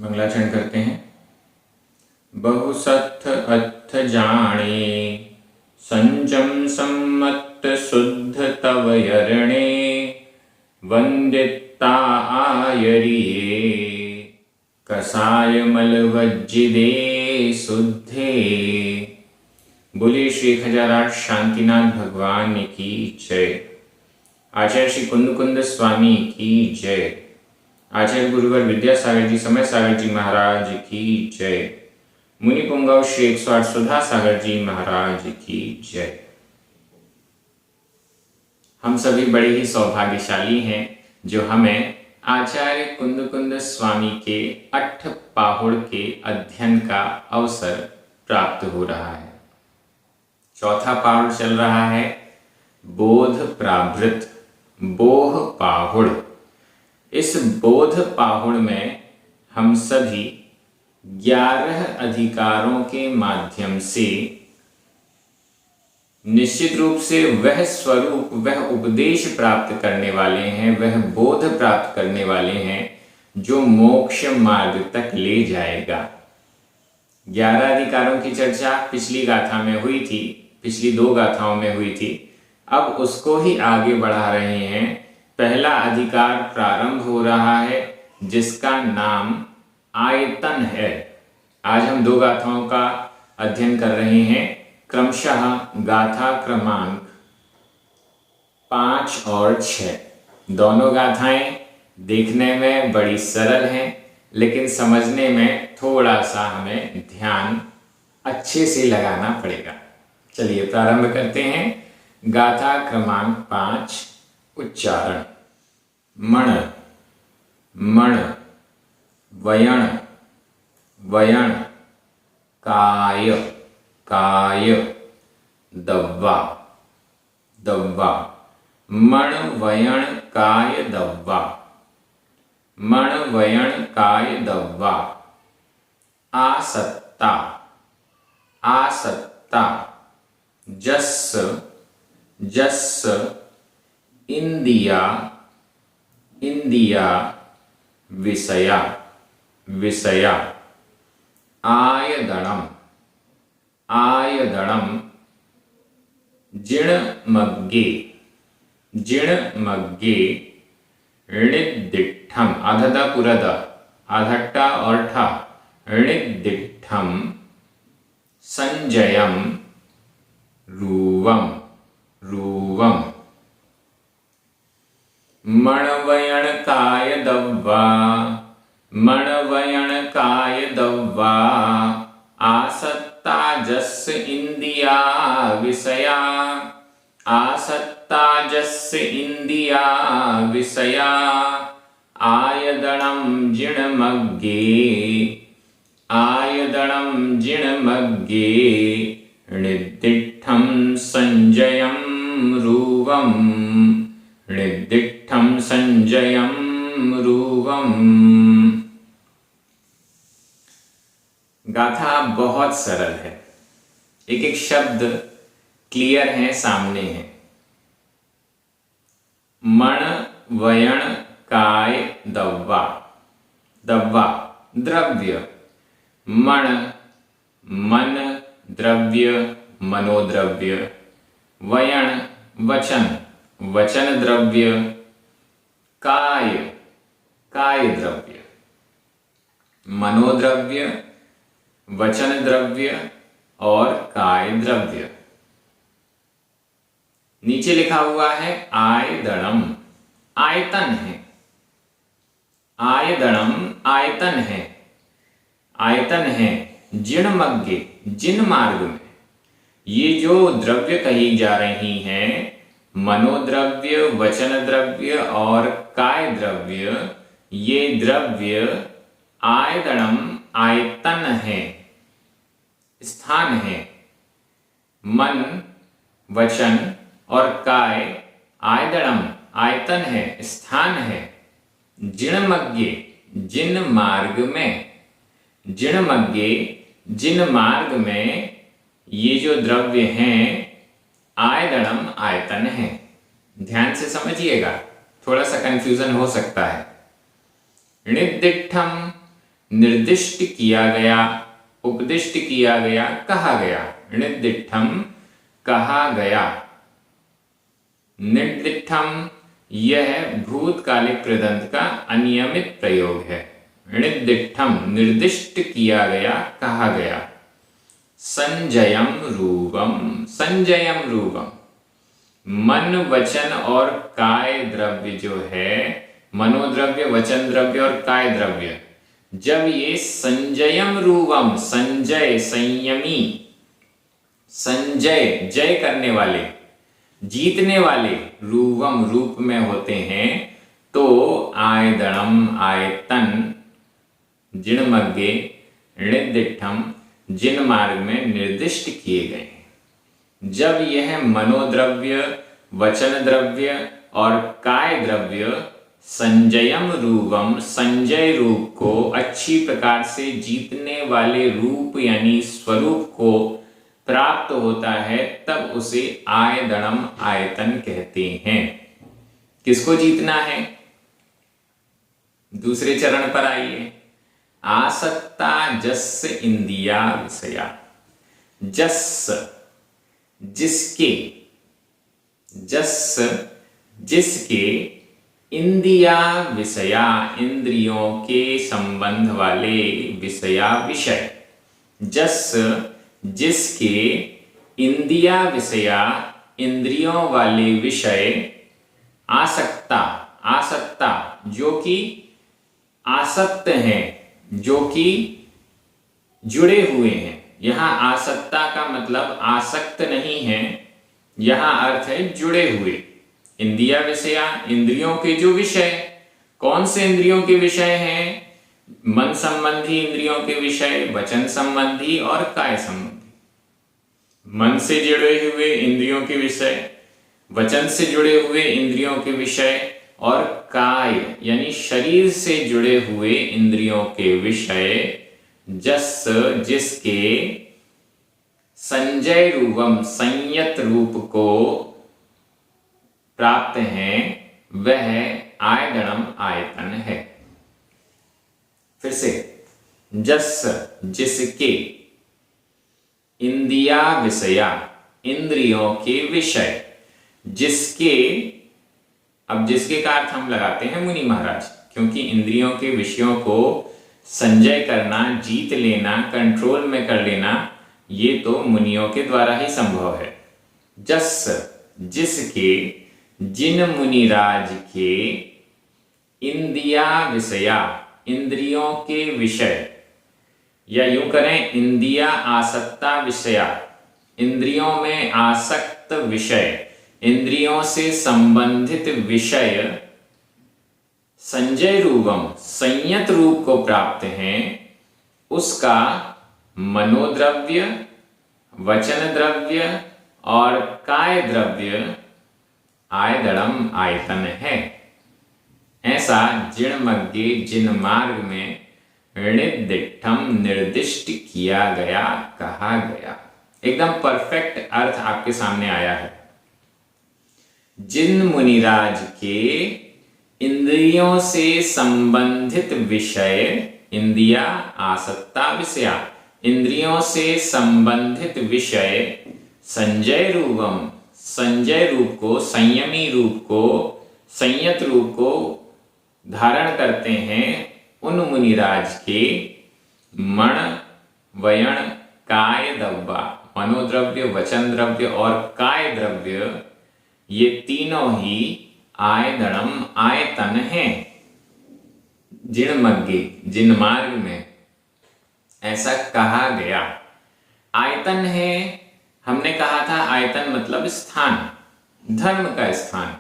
मंगलाचरण करते हैं। बहुसत्थ अथ जाने संजम सम्मत शुद्ध तव यरणे वंदिता आयरिये कसाय मलवज्जिदे शुद्धे। बोलिए श्री खजाराट शांतिनाथ भगवान की जय। आचार्य श्री कुंद स्वामी की जय। आचार्य गुरुवर विद्यासागर जी समय सागर जी महाराज की जय। मुनि पुंगव श्री 108 सुधा सागर जी महाराज की जय। हम सभी बड़े ही सौभाग्यशाली हैं जो हमें आचार्य कुंद स्वामी के अट्ठपाहुड़ के अध्ययन का अवसर प्राप्त हो रहा है। चौथा पाहुड़ चल रहा है बोध प्रावृत बोह पाहुड़। इस बोध पाहुड़ में हम सभी 11 अधिकारों के माध्यम से निश्चित रूप से वह स्वरूप वह उपदेश प्राप्त करने वाले हैं, वह बोध प्राप्त करने वाले हैं जो मोक्ष मार्ग तक ले जाएगा। 11 अधिकारों की चर्चा पिछली गाथा में हुई थी, पिछली 2 गाथाओं में हुई थी। अब उसको ही आगे बढ़ा रहे हैं। पहला अधिकार प्रारंभ हो रहा है जिसका नाम आयतन है। आज हम 2 गाथाओं का अध्ययन कर रहे हैं, क्रमशः गाथा क्रमांक 5 और 6। दोनों गाथाएं देखने में बड़ी सरल हैं, लेकिन समझने में थोड़ा सा हमें ध्यान अच्छे से लगाना पड़ेगा। चलिए प्रारंभ करते हैं। गाथा क्रमांक 5। उच्चारण। मण मण, वयण वयण, काय काय, दव्वा दव्वा। मण वयण काय दव्वा, मण वयण काय दव्वा। आसत्ता आसत्ता, जस्स जस्स, इंदिया इंदिया, विषया विषया। आयदणम आयदणम, जिणमग्गे जिणमग्गे। ऋणिदिट्ठम, आधदा पुरद, आधट्टा और ठा, ऋणिदिट्ठम। संजयम रूवम रूवम। मणवयण काय दव्वा मणवयण काय दव्वा। आसत्ता जस्स इंदिया विषया, आसत्ता जस्स इंदिया विषया। आयदणम जिणमग्गे आयदणम जिणमग्गे। ऋणिदिट्ठम संजयम रूवम ऋणिदिट्ठम संजयम रूवम। गाथा बहुत सरल है, एक एक शब्द क्लियर है, सामने है। मण वयण काय दव्वा, दव्वा द्रव्य, मण मन द्रव्य मनोद्रव्य, वयण वचन वचन द्रव्य, काय काय द्रव्य, मनोद्रव्य वचन द्रव्य और काय द्रव्य। नीचे लिखा हुआ है आयदणम, आयतन है। आयदणम आयतन है, आयतन है। जिणमग्गे, जिन मार्ग में। ये जो द्रव्य कही जा रही हैं, मनोद्रव्य वचन द्रव्य और काय द्रव्य, ये द्रव्य आयदणम आयतन है, स्थान है। मन वचन और काय आयदणम आयतन है, स्थान है। जिणमग्गे, जिन मार्ग में। जिणमग्गे, जिन मार्ग में ये जो द्रव्य हैं आयदणम आयतन है। ध्यान से समझिएगा, थोड़ा सा कंफ्यूजन हो सकता है। ऋणिदिट्ठम, निर्दिष्ट किया गया, उपदिष्ट किया गया, कहा गया। निर्दिष्टम कहा गया। निर्दिष्टम यह भूतकालिक कृदंत का अनियमित प्रयोग है। निर्दिष्टम निर्दिष्ट किया गया, कहा गया। संजयम रूपम, संजयम रूपम मन, वचन और काय द्रव्य जो है, मनोद्रव्य, वचन द्रव्य और काय द्रव्य, जब ये संजयम रूपम, संजय संयमी, संजय जय करने वाले, जीतने वाले, रूपम रूप में होते हैं, तो आयदणम आयतन, जिणमग्गे, निर्दिष्टम जिन मार्ग में निर्दिष्ट किए गए हैं। जब यह मनोद्रव्य, वचन द्रव्य और काय द्रव्य संजयम रूपम, संजय रूप को, अच्छी प्रकार से जीतने वाले रूप यानी स्वरूप को प्राप्त होता है, तब उसे आयदणम आयतन कहते हैं। किसको जीतना है? दूसरे चरण पर आइए। आसक्ता जस् इंद्रिया विषया, जस् जिसके, जस् जिसके, इंद्रिया विषया इंद्रियों के संबंध वाले, विषया विषय, जस् जिसके, इंद्रिया विषया इंद्रियों वाले विषय, आसक्ता आसक्ता जो कि आसक्त हैं, जो कि जुड़े हुए हैं। यहां आसक्ता का मतलब आसक्त नहीं है, यहां अर्थ है जुड़े हुए। इंद्रिया विषया इंद्रियों के जो विषय, कौन से इंद्रियों के विषय हैं? मन संबंधी इंद्रियों के विषय, वचन संबंधी और काय संबंधी। मन से जुड़े हुए इंद्रियों के विषय, वचन से जुड़े हुए इंद्रियों के विषय और काय यानी शरीर से जुड़े हुए इंद्रियों के विषय, जस जिसके, संजय रूपम संयत रूप को प्राप्त हैं, वह आयदणम आयतन है। फिर से, जस जिसके, इंद्रिया विषया इंद्रियों के विषय, जिसके, अब जिसके का अर्थ हम लगाते हैं मुनि महाराज, क्योंकि इंद्रियों के विषयों को संजय करना, जीत लेना, कंट्रोल में कर लेना, ये तो मुनियों के द्वारा ही संभव है। जस जिसके, जिन मुनिराज के, इंद्रिया विषया इंद्रियों के विषय, या यूं करें इंद्रिया आसक्ता विषया इंद्रियों में आसक्त विषय, इंद्रियों से संबंधित विषय, संजय रूपम संयत रूप को प्राप्त हैं, उसका मनोद्रव्य, वचन द्रव्य और काय द्रव्य आयदणम आयतन है। ऐसा जिणमग्गे जिन मार्ग में निर्दिष्टम निर्दिष्ट किया गया, कहा गया। एकदम परफेक्ट अर्थ आपके सामने आया है। जिन मुनिराज के इंद्रियों से संबंधित विषय, इंद्रिया आसक्ता विषया इंद्रियों से संबंधित विषय, संजय रूपम संजय रूप को, संयमी रूप को, संयत रूप को धारण करते हैं, उन मुनिराज के मण, वयण, काय द्रव्य, मनोद्रव्य, वचन द्रव्य और काय द्रव्य, ये तीनों ही आयदणम आयतन हैं। जिणमग्गे जिन मार्ग में ऐसा कहा गया। आयतन है, हमने कहा था आयतन मतलब स्थान, धर्म का स्थान।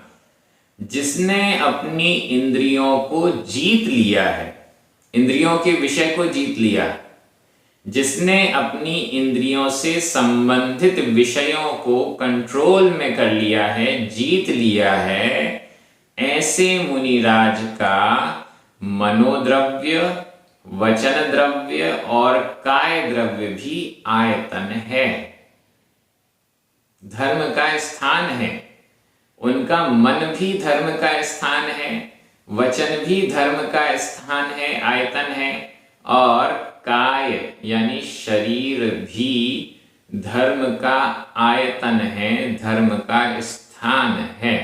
जिसने अपनी इंद्रियों को जीत लिया है, इंद्रियों के विषय को जीत लिया, जिसने अपनी इंद्रियों से संबंधित विषयों को कंट्रोल में कर लिया है, जीत लिया है, ऐसे मुनिराज का मनोद्रव्य, वचन द्रव्य और काय द्रव्य भी आयतन है, धर्म का स्थान है। उनका मन भी धर्म का स्थान है, वचन भी धर्म का स्थान है, आयतन है, और काय यानी शरीर भी धर्म का आयतन है, धर्म का स्थान है।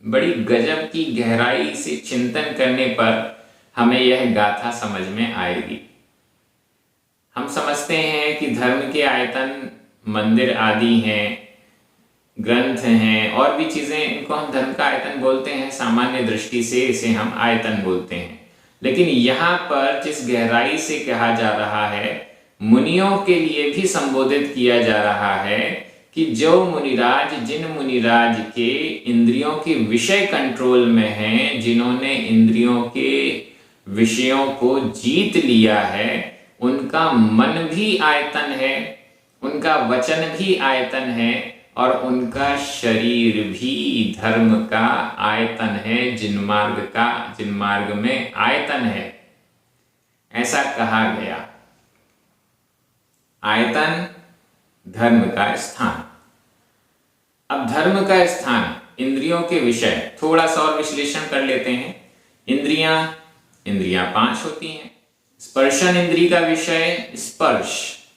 बड़ी गजब की गहराई से चिंतन करने पर हमें यह गाथा समझ में आएगी। हम समझते हैं कि धर्म के आयतन मंदिर आदि हैं, ग्रंथ हैं और भी चीजें, इनको हम धर्म का आयतन बोलते हैं। सामान्य दृष्टि से इसे हम आयतन बोलते हैं। लेकिन यहाँ पर जिस गहराई से कहा जा रहा है, मुनियों के लिए भी संबोधित किया जा रहा है कि जो मुनिराज, जिन मुनिराज के इंद्रियों के विषय कंट्रोल में हैं, जिन्होंने इंद्रियों के विषयों को जीत लिया है, उनका मन भी आयतन है, उनका वचन भी आयतन है और उनका शरीर भी धर्म का आयतन है, जिनमार्ग में आयतन है, ऐसा कहा गया। आयतन धर्म का स्थान। अब धर्म का स्थान, इंद्रियों के विषय, थोड़ा सा और विश्लेषण कर लेते हैं। इंद्रियां 5 होती हैं। स्पर्शन इंद्री का विषय स्पर्श,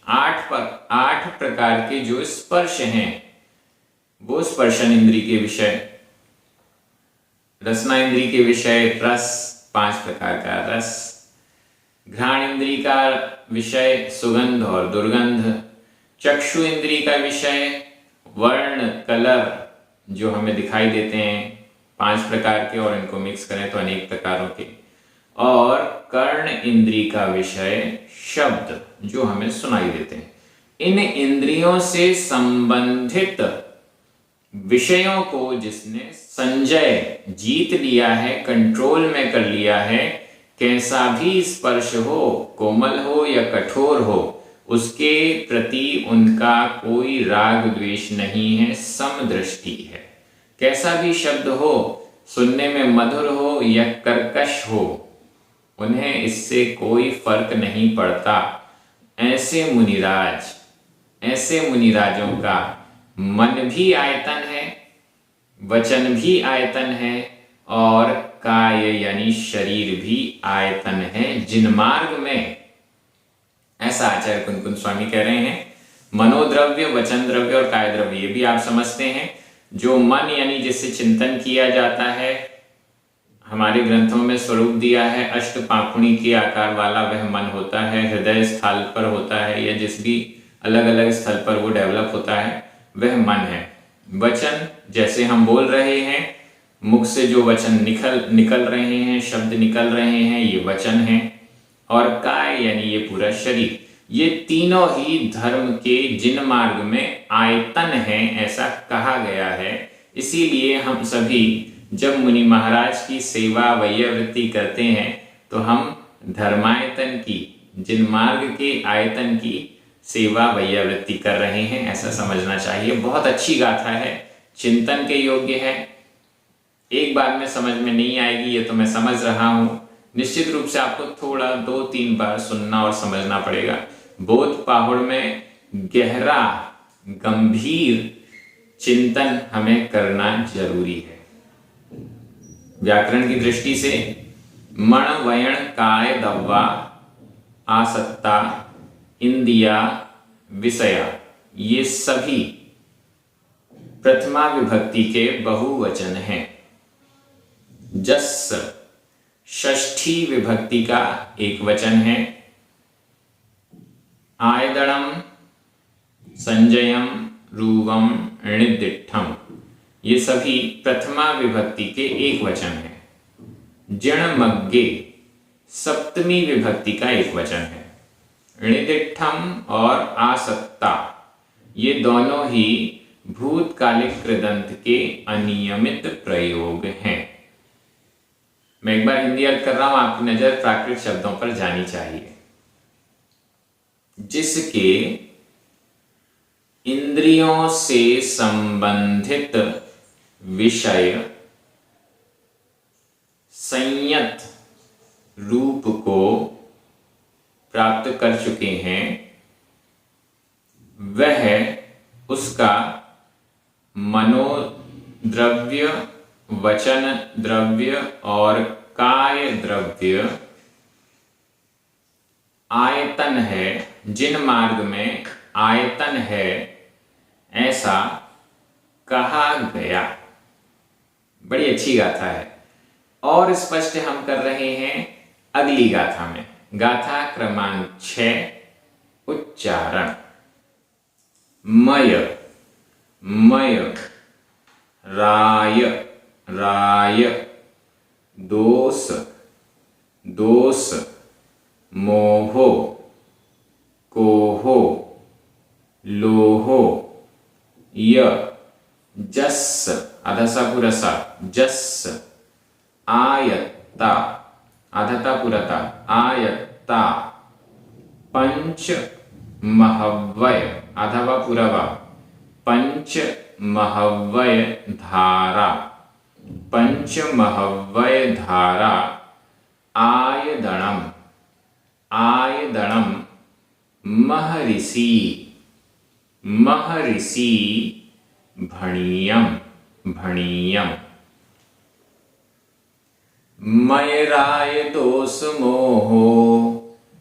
8 प्रकार के जो स्पर्श हैं वो स्पर्शन इंद्री के विषय। रसना इंद्री के विषय रस, 5 प्रकार का रस। घ्राण इंद्री का विषय सुगंध और दुर्गंध। चक्षु इंद्री का विषय वर्ण, कलर जो हमें दिखाई देते हैं 5 प्रकार के, और इनको मिक्स करें तो अनेक प्रकारों के। और कर्ण इंद्री का विषय शब्द जो हमें सुनाई देते हैं। इन इंद्रियों से संबंधित विषयों को जिसने संजय जीत लिया है, कंट्रोल में कर लिया है, कैसा भी स्पर्श हो, कोमल हो या कठोर हो, उसके प्रति उनका कोई राग द्वेष नहीं है, समदृष्टि है। कैसा भी शब्द हो, सुनने में मधुर हो या कर्कश हो, उन्हें इससे कोई फर्क नहीं पड़ता। ऐसे मुनिराजों का मन भी आयतन है, वचन भी आयतन है और काय यानी शरीर भी आयतन है, जिनमार्ग में। ऐसा आचार्य कुनकुन स्वामी कह रहे हैं। मनोद्रव्य, वचन द्रव्य और काय द्रव्य, ये भी आप समझते हैं। जो मन यानी जिससे चिंतन किया जाता है, हमारे ग्रंथों में स्वरूप दिया है, अष्ट पाखुड़ी के आकार वाला वह मन होता है, हृदय स्थल पर होता है या जिस भी अलग अलग स्थल पर वो डेवलप होता है, वह मन है। वचन, जैसे हम बोल रहे हैं, मुख से जो वचन निकल रहे हैं, शब्द निकल रहे हैं, ये वचन है। और काय यानी ये पूरा शरीर, ये तीनों ही धर्म के जिनमार्ग में आयतन है, ऐसा कहा गया है। इसीलिए हम सभी जब मुनि महाराज की सेवा वैयावृत्ति करते हैं तो हम धर्मायतन की, जिनमार्ग के आयतन की सेवा वैयावृत्ति कर रहे हैं, ऐसा समझना चाहिए। बहुत अच्छी गाथा है, चिंतन के योग्य है। एक बार में समझ में नहीं आएगी, ये तो मैं समझ रहा हूं। निश्चित रूप से आपको थोड़ा 2-3 बार सुनना और समझना पड़ेगा। बोध पाहुड़ में गहरा गंभीर चिंतन हमें करना जरूरी है। व्याकरण की दृष्टि से मण, वयण, काय, दव्वा, आसत्ता, इंदिया, विषया, ये सभी प्रथमा विभक्ति के बहुवचन हैं। जस षष्ठी विभक्ति का एक वचन है। आयदणम, संजयम, रूवम, णिदिठम, ये सभी प्रथमा विभक्ति के एक वचन है। जिणमग्गे सप्तमी विभक्ति का एक वचन है। णिदिठम और आसत्ता, ये दोनों ही भूतकालिक कृदंत के अनियमित प्रयोग हैं। मैं एक बार हिंदी अर्थ कर रहा हूं, आपकी नजर प्राकृत शब्दों पर जानी चाहिए। जिसके इंद्रियों से संबंधित विषय संयत रूप को प्राप्त कर चुके हैं, वह उसका मनोद्रव्य, वचन द्रव्य और काय द्रव्य आयतन है, जिन मार्ग में आयतन है ऐसा कहा गया। बड़ी अच्छी गाथा है। और स्पष्ट हम कर रहे हैं अगली गाथा में। गाथा क्रमांक 6, उच्चारण। मय, मय, राय, राय, दोष, दोष, मोहो, कोहो, लोहो, य, जस्स, आधा सा पूरा सा, जस्स, आयत्ता, आधा ता पूरा ता, आयत्ता, पंच महव्वय, आधा वा पूरा वा, पंच महव्वय धारा, पंच महव्वय धारा, आयदणम, आयदणम, महर्षि, महर्षि, भणियम, भणियम। मयराय दोष मोहो,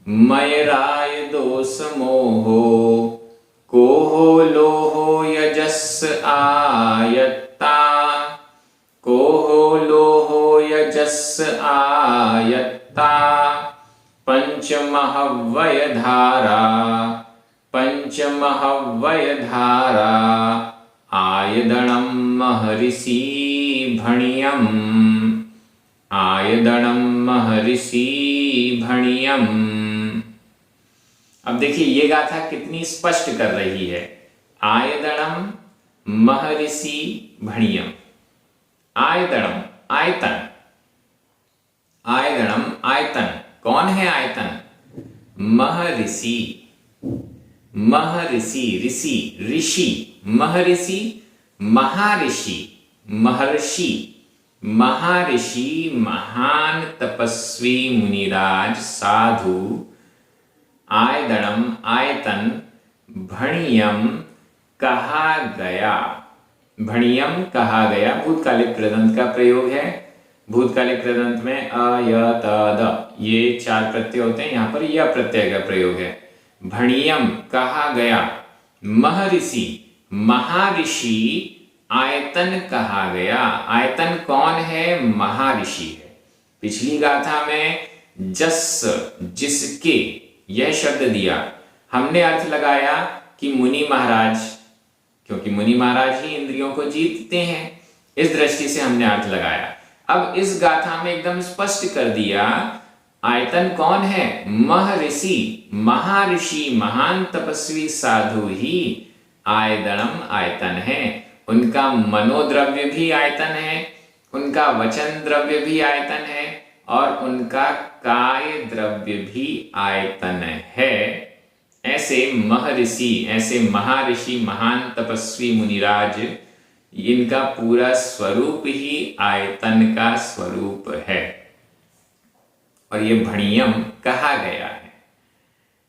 मयराय दोष मोहो, कोहो लोहो यजस् आयत्ता, कोहो लोहो यजस् आयत्ता, पंचमहव्वय धारा, पंचमहव्वय धारा, आयदणम महर्षि भणियम, आयदणम महर्षि भणियम। अब देखिए ये गाथा कितनी स्पष्ट कर रही है। आयदणम महर्षि भणियम। आयदणम आयतन, आयदणम आयतन। कौन है आयतन? महर्षि, महर्षि, ऋषि, ऋषि, महर्षि, महर्षि, महर्षि, महर्षि, महान तपस्वी मुनिराज साधु। आयदणम आयतन, भणियम कहा गया, भणियम कहा गया। भूतकालिक कृदंत का प्रयोग है। भूतकालिक कृदंत में अ, य, त, द ये 4 प्रत्यय होते हैं, यहाँ पर यह प्रत्यय का प्रयोग है। भणियम कहा गया, महर्षि महर्षि, आयतन कहा गया। आयतन कौन है? महर्षि है। पिछली गाथा में जस, जिसके, यह शब्द दिया, हमने अर्थ लगाया कि मुनि महाराज, क्योंकि मुनि महाराज ही इंद्रियों को जीतते हैं, इस दृष्टि से हमने अर्थ लगाया। अब इस गाथा में एकदम स्पष्ट कर दिया आयतन कौन है? महर्षि, महर्षि, महान तपस्वी साधु ही आयदणम आयतन है। उनका मनोद्रव्य भी आयतन है, उनका वचन द्रव्य भी आयतन है, और उनका काय द्रव्य भी आयतन है। ऐसे महर्षि, ऐसे महर्षि, महान तपस्वी मुनिराज, इनका पूरा स्वरूप ही आयतन का स्वरूप है। और ये भणियम कहा गया है।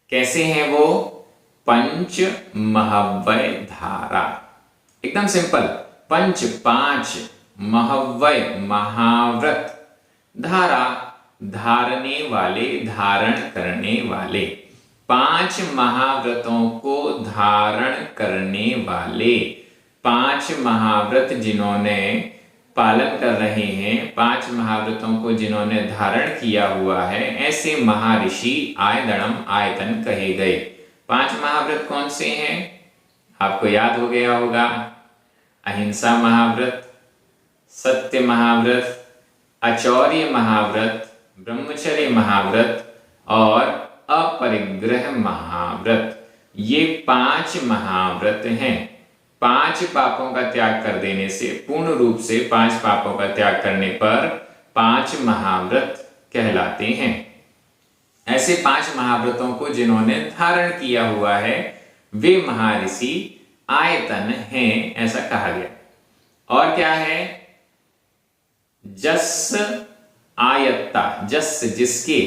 कैसे हैं वो? पंच महव्वय धारा। एकदम सिंपल। पंच 5, महव्वय महाव्रत, धारा धारने वाले, धारण करने वाले। 5 महाव्रतों को धारण करने वाले, 5 महाव्रत जिन्होंने पालन कर रहे हैं, 5 महाव्रतों को जिन्होंने धारण किया हुआ है, ऐसे महर्षि आयदणम आयतन कहे गए। 5 महाव्रत कौन से हैं? आपको याद हो गया होगा। अहिंसा महाव्रत, सत्य महाव्रत, आचौर्य महाव्रत, ब्रह्मचर्य महाव्रत और अपरिग्रह महाव्रत। ये 5 महाव्रत हैं। 5 पापों का त्याग कर देने से, पूर्ण रूप से 5 पापों का त्याग करने पर 5 महाव्रत कहलाते हैं। ऐसे 5 महाव्रतों को जिन्होंने धारण किया हुआ है, वे महर्षि आयतन हैं, ऐसा कहा गया। और क्या है? जस आयत्ता, जस जिसके,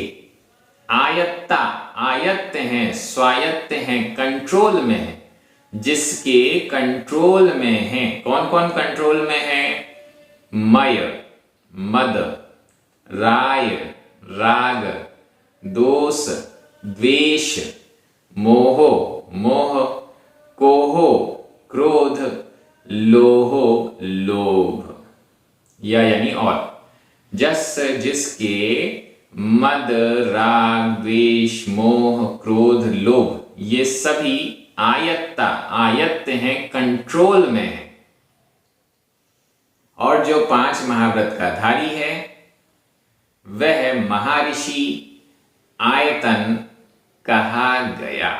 आयत्ता आयत्त हैं, स्वायत्त हैं, कंट्रोल में है, जिसके कंट्रोल में है। कौन कौन कंट्रोल में है? मय, मद, राय, राग, दोष, द्वेष, मोहो मोह, कोहो क्रोध, लोहो लोभ। या यानी और जस जिसके मद, राग, द्वेष, मोह, क्रोध, लोभ ये सभी आयत्ता, आयत्त हैं, कंट्रोल में है। और जो 5 महाव्रत का धारी है वह महर्षि आयतन कहा गया।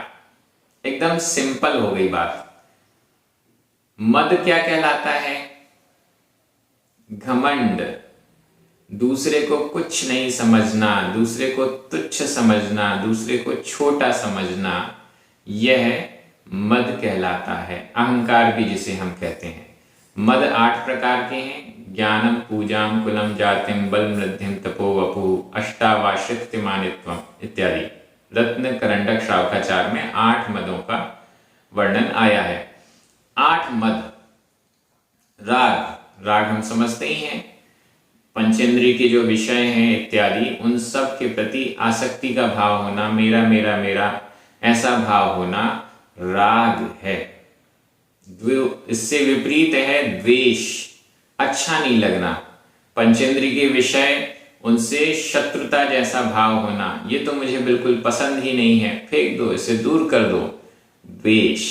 एकदम सिंपल हो गई बात। मद क्या कहलाता है? घमंड, दूसरे को कुछ नहीं समझना, दूसरे को तुच्छ समझना, दूसरे को छोटा समझना, यह मद कहलाता है। अहंकार भी जिसे हम कहते हैं। मद 8 प्रकार के हैं। ज्ञानम, पूजाम, कुलम, जातिम, बल, मृद्धिम, तपो, वपु, अष्टावाश्रित्यमानित्वम इत्यादि। रत्न करंडक श्रावकाचार में 8 मदों का वर्णन आया है। 8 मद। राग, राग हम समझते ही हैं, पंचेंद्रिय के जो विषय हैं इत्यादि, उन सब के प्रति आसक्ति का भाव होना, मेरा मेरा मेरा ऐसा भाव होना राग है। इससे विपरीत है द्वेष, अच्छा नहीं लगना, पंचेंद्रिय के विषय उनसे शत्रुता जैसा भाव होना, ये तो मुझे बिल्कुल पसंद ही नहीं है, फेंक दो, इसे दूर कर दो, द्वेष।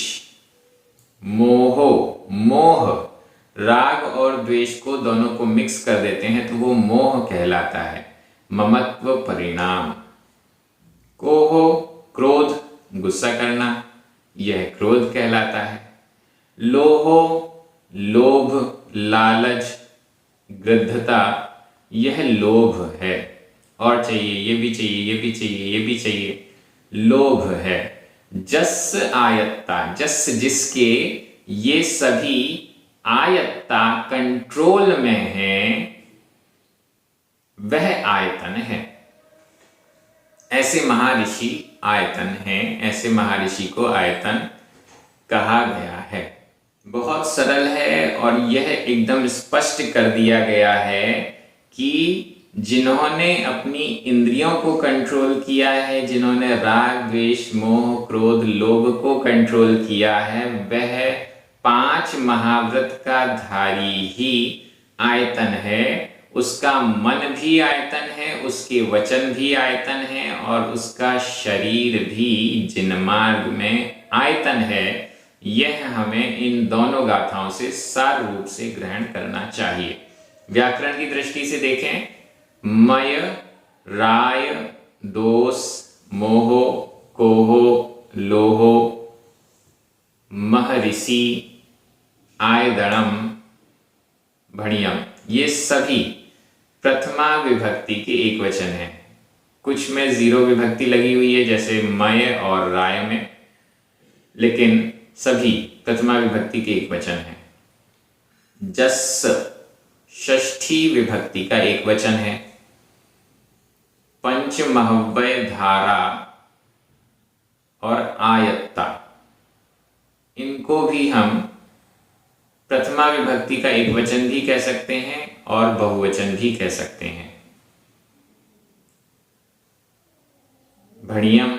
मोहो, मोह, राग और द्वेष को दोनों को मिक्स कर देते हैं तो वो मोह कहलाता है, ममत्व परिणाम। कोहो, क्रोध, गुस्सा करना, यह क्रोध कहलाता है। लोहो, लोभ, लालच, गृद्धता, यह लोभ है। और चाहिए, ये भी चाहिए, ये भी चाहिए, ये भी चाहिए, लोभ है। जस आयत्ता, जस जिसके ये सभी आयत्ता कंट्रोल में है वह आयतन है। ऐसे महर्षि आयतन हैं, ऐसे महर्षि को आयतन कहा गया है। बहुत सरल है और यह एकदम स्पष्ट कर दिया गया है कि जिन्होंने अपनी इंद्रियों को कंट्रोल किया है, जिन्होंने राग, द्वेष, मोह, क्रोध, लोभ को कंट्रोल किया है, वह 5 महाव्रत का धारी ही आयतन है। उसका मन भी आयतन है, उसके वचन भी आयतन है और उसका शरीर भी जिनमार्ग में आयतन है। यह हमें इन दोनों गाथाओं से सार रूप से ग्रहण करना चाहिए। व्याकरण की दृष्टि से देखें, मय, राय, दोष, मोहो, कोहो, लोहो, महर्षि, आयदणम, भणियम, ये सभी प्रथमा विभक्ति के एक वचन है। कुछ में 0 विभक्ति लगी हुई है जैसे मय और राय में, लेकिन सभी प्रथमा विभक्ति के एक वचन है। जस षष्ठी विभक्ति का एक वचन है। पंचमहव्यय धारा और आयत्ता, इनको भी हम प्रथमा विभक्ति का एक वचन भी कह सकते हैं और बहुवचन भी कह सकते हैं। भणियम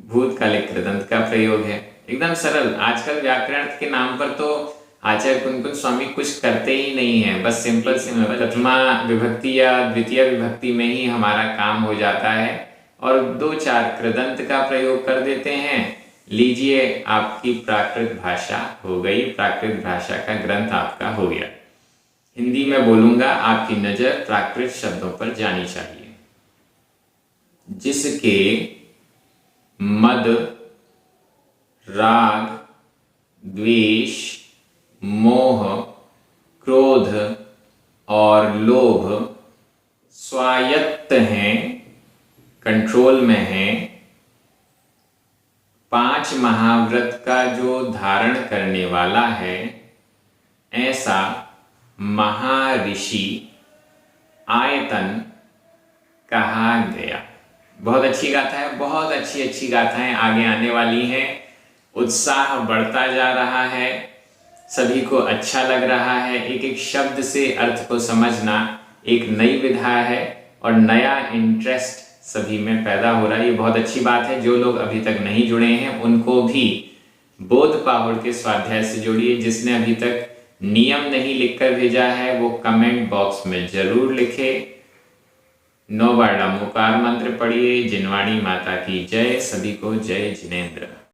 भूतकालिक कृदंत का प्रयोग है। एकदम सरल। आजकल व्याकरण के नाम पर तो आचार्य कुंकुत स्वामी कुछ करते ही नहीं है, बस सिंपल प्रथमा विभक्ति या द्वितीय विभक्ति में ही हमारा काम हो जाता है और 2-4 कृदंत का प्रयोग कर देते हैं। लीजिए, आपकी प्राकृत भाषा हो गई, प्राकृत भाषा का ग्रंथ आपका हो गया। हिंदी में बोलूंगा, आपकी नजर प्राकृत शब्दों पर जानी चाहिए। जिसके मद, राग, द्वेष, मोह, क्रोध और लोभ स्वायत्त हैं, कंट्रोल में हैं, 5 महाव्रत का जो धारण करने वाला है, ऐसा महर्षि आयतन कहा गया। बहुत अच्छी गाथा है, बहुत अच्छी गाथाएं आगे आने वाली हैं। उत्साह बढ़ता जा रहा है, सभी को अच्छा लग रहा है। एक एक शब्द से अर्थ को समझना एक नई विधा है और नया इंटरेस्ट सभी में पैदा हो रहा है। ये बहुत अच्छी बात है। जो लोग अभी तक नहीं जुड़े हैं उनको भी बोध पाहुड़ के स्वाध्याय से जोड़िए। जिसने अभी तक नियम नहीं लिखकर भेजा है वो कमेंट बॉक्स में जरूर लिखे। 9 बार नमोकार मंत्र पढ़िए। जिनवाणी माता की जय। सभी को जय जिनेंद्र।